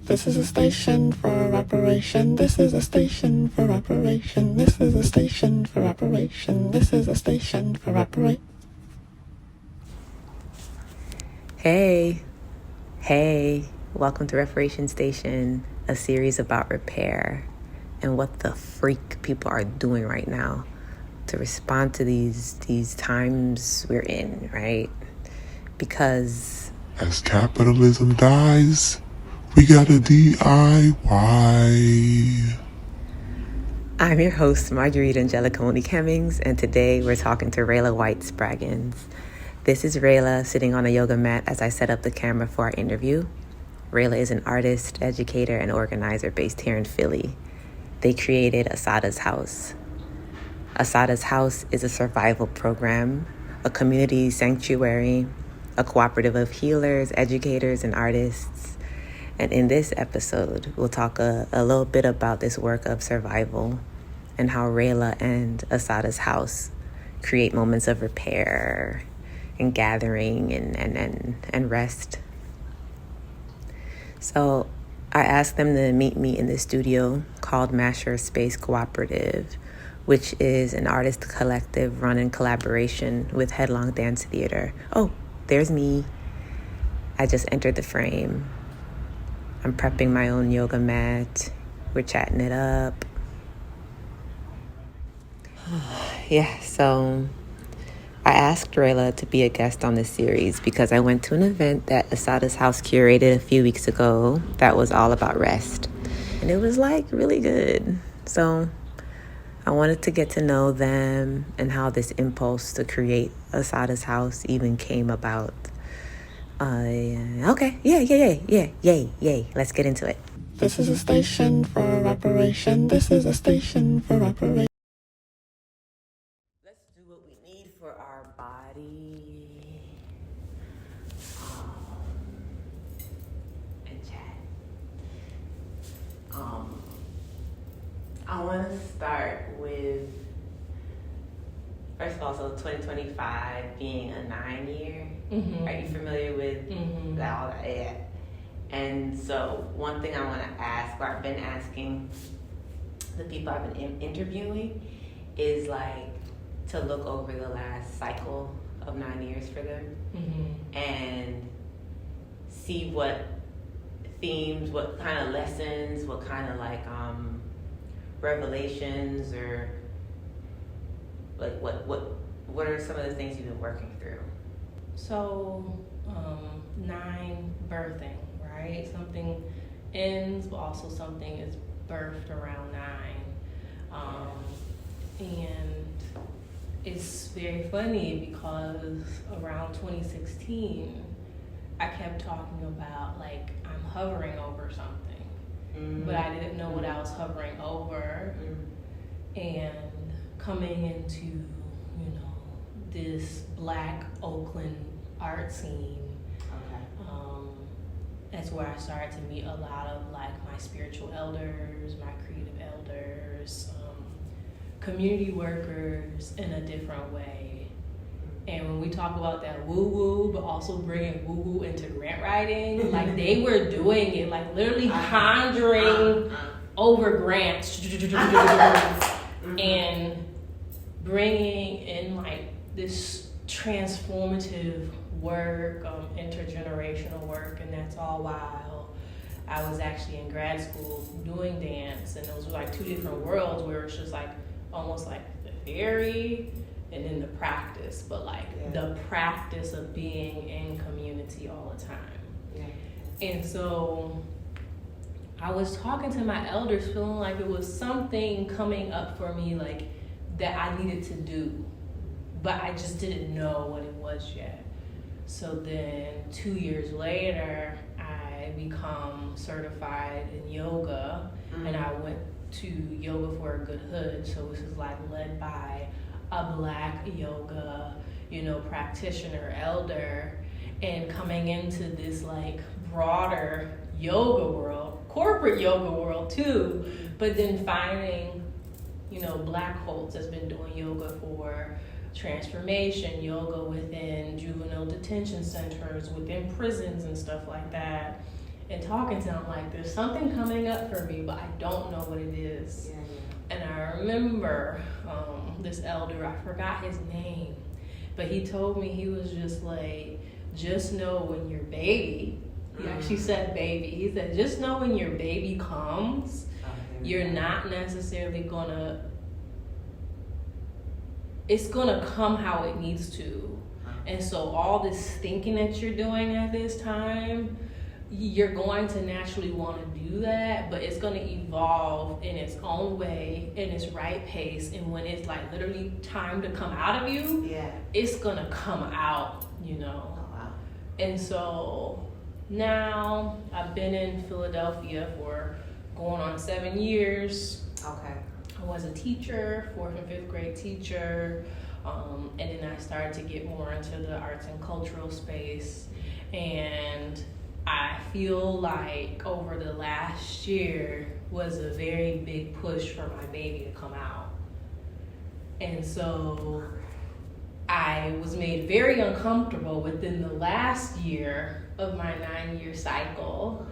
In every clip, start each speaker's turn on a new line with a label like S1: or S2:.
S1: This is a station for reparation. This is a station for reparation. This is a station for reparation. This is a station for reparation.
S2: Hey, welcome to Reparation Station, a series about repair and what the freak people are doing right now to respond to these times we're in, right? Because
S3: as capitalism dies, we gotta DIY.
S2: I'm your host, Marguerite Hemmings, and today we're talking to Raylá White-Spraggins. This is Raylá sitting on a yoga mat as I set up the camera for our interview. Raylá is an artist, educator, and organizer based here in Philly. They created Assata's House. Assata's House is a survival program, a community sanctuary, a cooperative of healers, educators, and artists. And in this episode, we'll talk a little bit about this work of survival and how Raylá and Assata's House create moments of repair and gathering and rest. So I asked them to meet me in the studio called Masher Space Cooperative, which is an artist collective run in collaboration with Headlong Dance Theater. Oh, there's me. I just entered the frame. I'm prepping my own yoga mat. We're chatting it up. Yeah, so I asked Raylá to be a guest on this series because I went to an event that Assata's House curated a few weeks ago that was all about rest. And it was really good. So I wanted to get to know them and how this impulse to create Assata's House even came about. Okay, yay. Let's get into it.
S1: This is a station for reparation. This is a station for reparation.
S2: Let's do what we need for our body and chat. I want to start with, first of all, so 2025 being a 9-year. Mm-hmm. Are you familiar with all that? Yeah. And so one thing I want to ask, or I've been asking the people I've been interviewing, is to look over the last cycle of 9 years for them and see what themes, what kind of lessons, what kind of revelations, or what are some of the things you've been working through?
S4: So 9, birthing, right? Something ends, but also something is birthed around 9. And it's very funny because around 2016, I kept talking about I'm hovering over something, but I didn't know what I was hovering over. And coming into, this Black Oakland art scene, that's where I started to meet a lot of my spiritual elders, my creative elders, community workers in a different way. And when we talk about that woo-woo, but also bringing woo-woo into grant writing, they were doing it, literally conjuring over grants and bringing in this transformative work, intergenerational work, and that's all while I was actually in grad school doing dance, and those were 2 different worlds where it's just almost the theory and then the practice, but the practice of being in community all the time. Yeah. And so I was talking to my elders, feeling like it was something coming up for me that I needed to do, but I just didn't know what it was yet. So then 2 years later, I become certified in yoga, and I went to Yoga for a Good Hood. So this is led by a Black yoga, practitioner, elder, and coming into this broader yoga world, corporate yoga world too, but then finding, Black folks that's been doing yoga for transformation, yoga within juvenile detention centers, within prisons and stuff like that. and talking to him, like, there's something coming up for me, but I don't know what it is. And I remember this elder, I forgot his name, but he told me, he was just like, just know when your baby, he actually said baby, he said, just know when your baby comes, you're not necessarily it's gonna come how it needs to. And so all this thinking that you're doing at this time, you're going to naturally want to do that, but it's going to evolve in its own way, in its right pace, and when it's like literally time to come out of you, it's going to come out, you know.
S2: Oh, wow.
S4: And so now I've been in Philadelphia for going on 7 years.
S2: Okay.
S4: I was a teacher, 4th and 5th grade teacher, and then I started to get more into the arts and cultural space, and I feel like over the last year was a very big push for my baby to come out. And so I was made very uncomfortable within the last year of my 9-year cycle,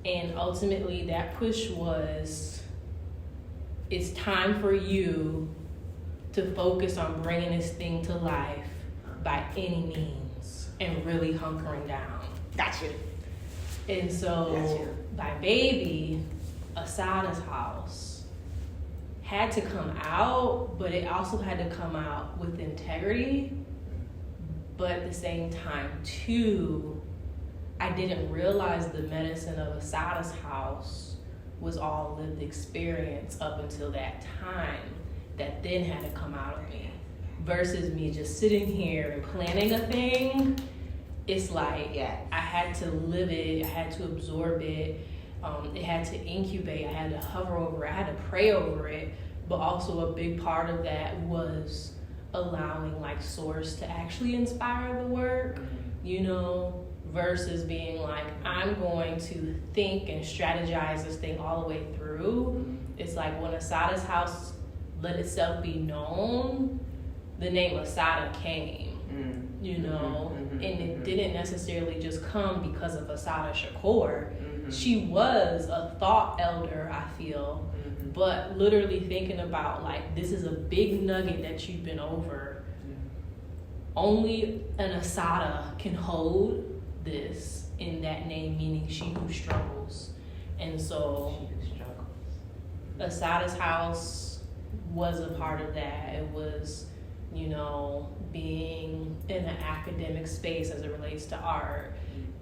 S4: and ultimately that push was, it's time for you to focus on bringing this thing to life by any means and really hunkering down.
S2: Gotcha.
S4: And so my baby, Assata's house, had to come out, but it also had to come out with integrity. But at the same time, too, I didn't realize the medicine of Assata's house was all lived experience up until that time, that then had to come out of me. Versus me just sitting here and planning a thing, it's like I had to live it, I had to absorb it, it had to incubate, I had to hover over it, I had to pray over it, but also a big part of that was allowing like Source to actually inspire the work, you know, versus being like, I'm going to think and strategize this thing all the way through. It's like when Assata's house let itself be known, the name Assata came. You know, and it didn't necessarily just come because of Assata Shakur. She was a thought elder, I feel, but literally thinking about like, this is a big nugget that you've been over. Only an Assata can hold this in that name, meaning she who struggles. And so Assata's house was a part of that. It was, you know, being in an academic space as it relates to art.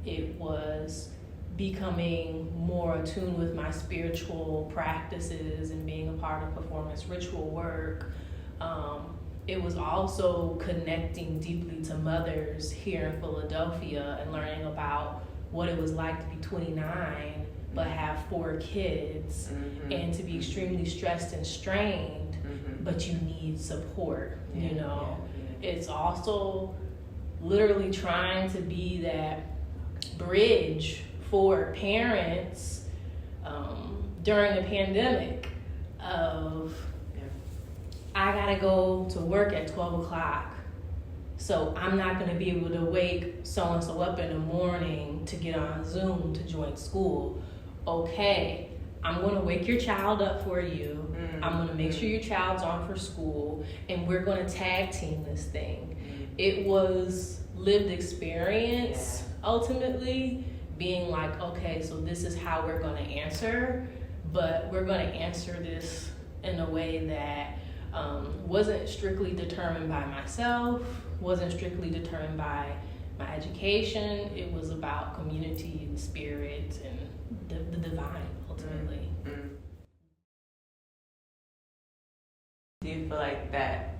S4: It was becoming more attuned with my spiritual practices and being a part of performance ritual work. It was also connecting deeply to mothers here in Philadelphia and learning about what it was like to be 29 but have 4 kids and to be extremely stressed and strained, but you need support, you know. It's also literally trying to be that bridge for parents during the pandemic of, I gotta go to work at 12 o'clock, so I'm not gonna be able to wake so-and-so up in the morning to get on Zoom to join school. Okay, I'm gonna wake your child up for you. I'm gonna make sure your child's on for school, and we're gonna tag team this thing. It was lived experience, ultimately, being like, okay, so this is how we're gonna answer, but we're gonna answer this in a way that wasn't strictly determined by myself, wasn't strictly determined by my education. It was about community and spirit and the divine, ultimately.
S2: Do you feel like that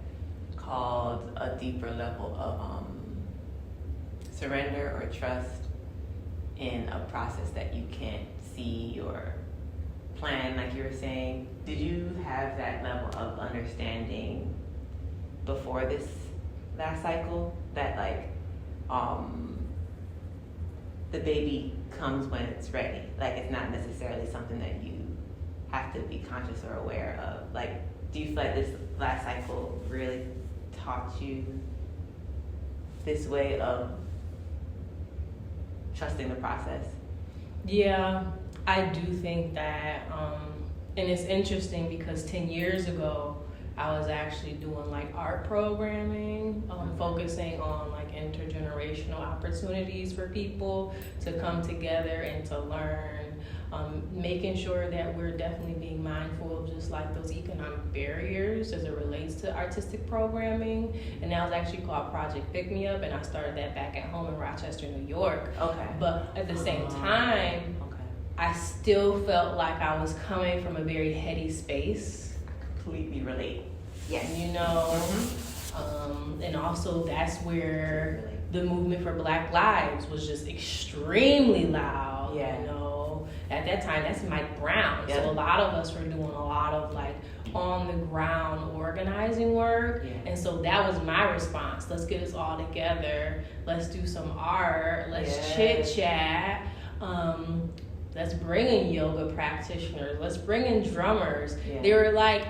S2: called a deeper level of surrender or trust in a process that you can't see or plan, like you were saying? Did you have that level of understanding before this last cycle, that like the baby comes when it's ready? Like, it's not necessarily something that you have to be conscious or aware of. Like, do you feel like this last cycle really taught you this way of trusting the process?
S4: Yeah, I do think that, and it's interesting because 10 years ago, I was actually doing like art programming, focusing on like intergenerational opportunities for people to come together and to learn, making sure that we're definitely being mindful of just like those economic barriers as it relates to artistic programming. And that was actually called Project Pick Me Up, and I started that back at home in Rochester, New York.
S2: Okay.
S4: But at the same time, I still felt like I was coming from a very heady space.
S2: Completely relate.
S4: Yes. You know, and also that's where the movement for Black Lives was just extremely loud.
S2: Yeah.
S4: You know, at that time, that's Mike Brown.
S2: Yeah.
S4: So a lot of us were doing a lot of like on the ground organizing work.
S2: Yeah.
S4: And so that was my response. Let's get us all together. Let's do some art. Let's chit chat. Let's bring in yoga practitioners. Let's bring in drummers.
S2: Yeah.
S4: There were like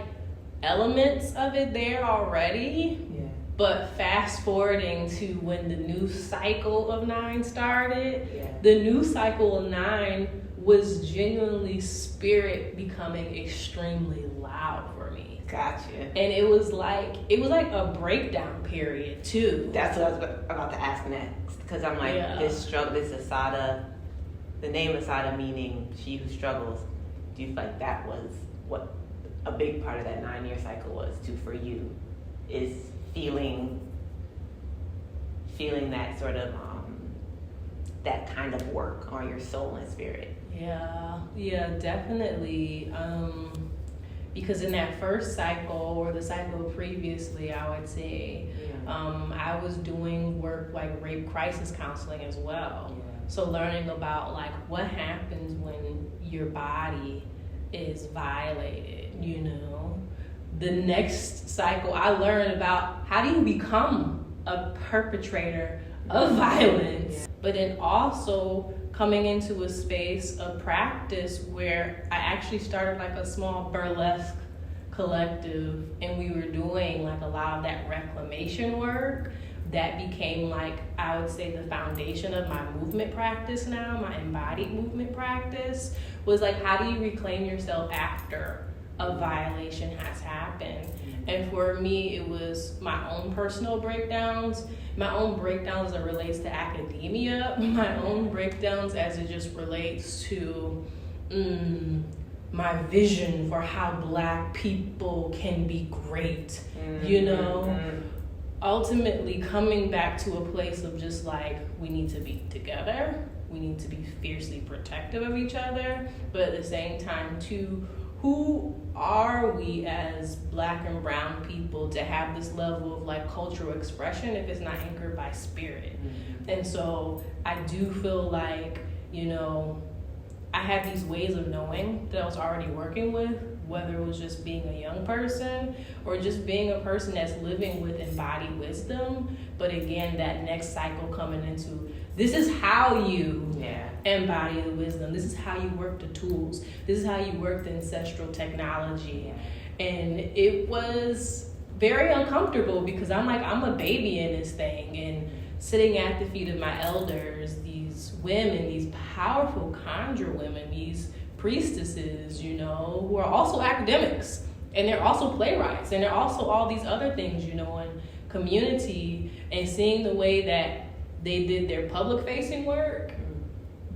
S4: elements of it there already.
S2: Yeah.
S4: But fast forwarding to when the new cycle of 9 started,
S2: Yeah.
S4: the new cycle of 9 was genuinely spirit becoming extremely loud for me.
S2: Gotcha.
S4: And it was like a breakdown period too.
S2: That's what I was about to ask next, because I'm like, this struggle, this Assata, the name Assata meaning she who struggles. Do you feel like that was what a big part of that 9-year cycle was too for you? Is feeling that sort of that kind of work on your soul and spirit?
S4: Yeah, definitely. Because in that first cycle or the cycle previously, I would say, I was doing work like rape crisis counseling as well.
S2: Yeah.
S4: So learning about like what happens when your body is violated, you know. The next cycle, I learned about how do you become a perpetrator of violence, but then also coming into a space of practice where I actually started like a small burlesque collective, and we were doing like a lot of that reclamation work that became like, I would say, the foundation of my movement practice now, my embodied movement practice, was like, how do you reclaim yourself after a violation has happened? And for me, it was my own personal breakdowns, my own breakdowns as it relates to academia, my own breakdowns as it just relates to my vision for how Black people can be great, you know? Ultimately coming back to a place of just like, we need to be together, we need to be fiercely protective of each other, but at the same time too, who are we as Black and brown people to have this level of like cultural expression if it's not anchored by spirit? And so I do feel like, you know, I have these ways of knowing that I was already working with, whether it was just being a young person or just being a person that's living with embodied wisdom. But again, that next cycle coming into, this is how you embody the wisdom. This is how you work the tools. This is how you work the ancestral technology. And it was very uncomfortable because I'm like, I'm a baby in this thing, and sitting at the feet of my elders, these women, these powerful conjure women, these priestesses, you know, who are also academics, and they're also playwrights, and they're also all these other things, you know, in community, and seeing the way that they did their public facing work,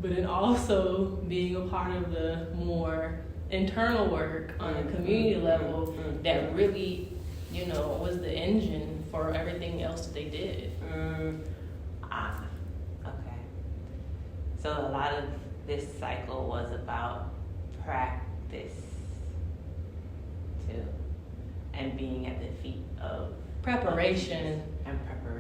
S4: but then also being a part of the more internal work on a community level that really, you know, was the engine for everything else that they did.
S2: Okay. So a lot of this cycle was about practice too, and being at the feet of
S4: preparation.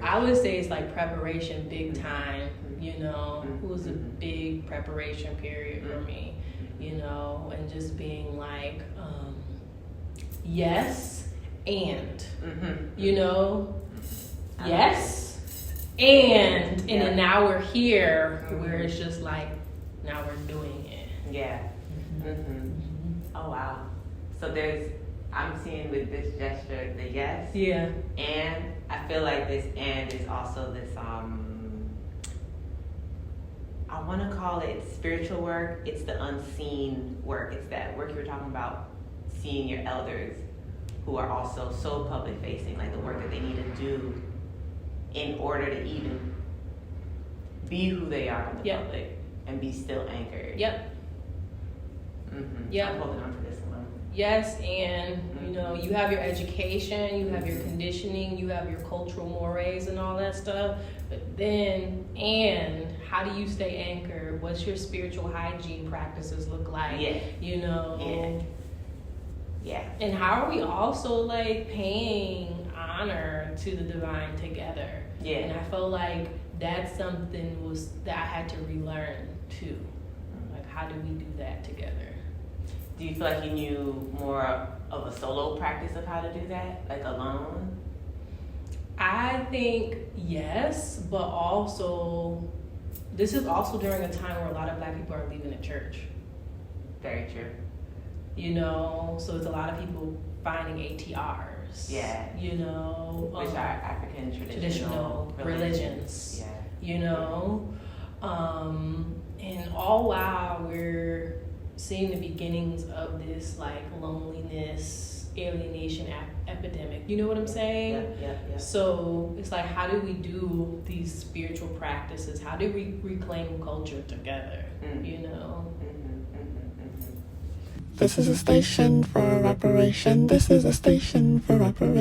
S4: I would say it's like preparation big time, you know. It was a big preparation period for me, you know, and just being like, yes, and, you know, yes, and then now we're here where it's just like, now we're doing it.
S2: Oh, wow. So I'm seeing with this gesture, the yes. And I feel like this and is also this, I want want to call it spiritual work. It's the unseen work. It's that work you were talking about, seeing your elders who are also so public facing, like the work that they need to do in order to even be who they are in the public and be still anchored.
S4: Yep.
S2: Mm-hmm.
S4: Yep.
S2: I'm holding on to this one.
S4: Yes, and you know, you have your education, you have your conditioning, you have your cultural mores and all that stuff. But then, and how do you stay anchored? What's your spiritual hygiene practices look like?
S2: Yeah.
S4: You know?
S2: Yeah.
S4: And how are we also like paying honor to the divine together?
S2: Yeah.
S4: And I felt like that's something that I had to relearn too. Like, how do we do that together?
S2: Do you feel like you knew more of a solo practice of how to do that, like alone?
S4: I think yes, but also this is also during a time where a lot of Black people are leaving the church.
S2: Very true.
S4: You know, so it's a lot of people finding ATRs.
S2: Yeah.
S4: You know,
S2: which are African traditional
S4: religions.
S2: Yeah.
S4: You know, and all while we're seeing the beginnings of this like loneliness, alienation epidemic. You know what I'm saying?
S2: Yeah.
S4: So it's like, how do we do these spiritual practices? How do we reclaim culture together? You know?
S1: This is a station for reparation. This is a station for reparation.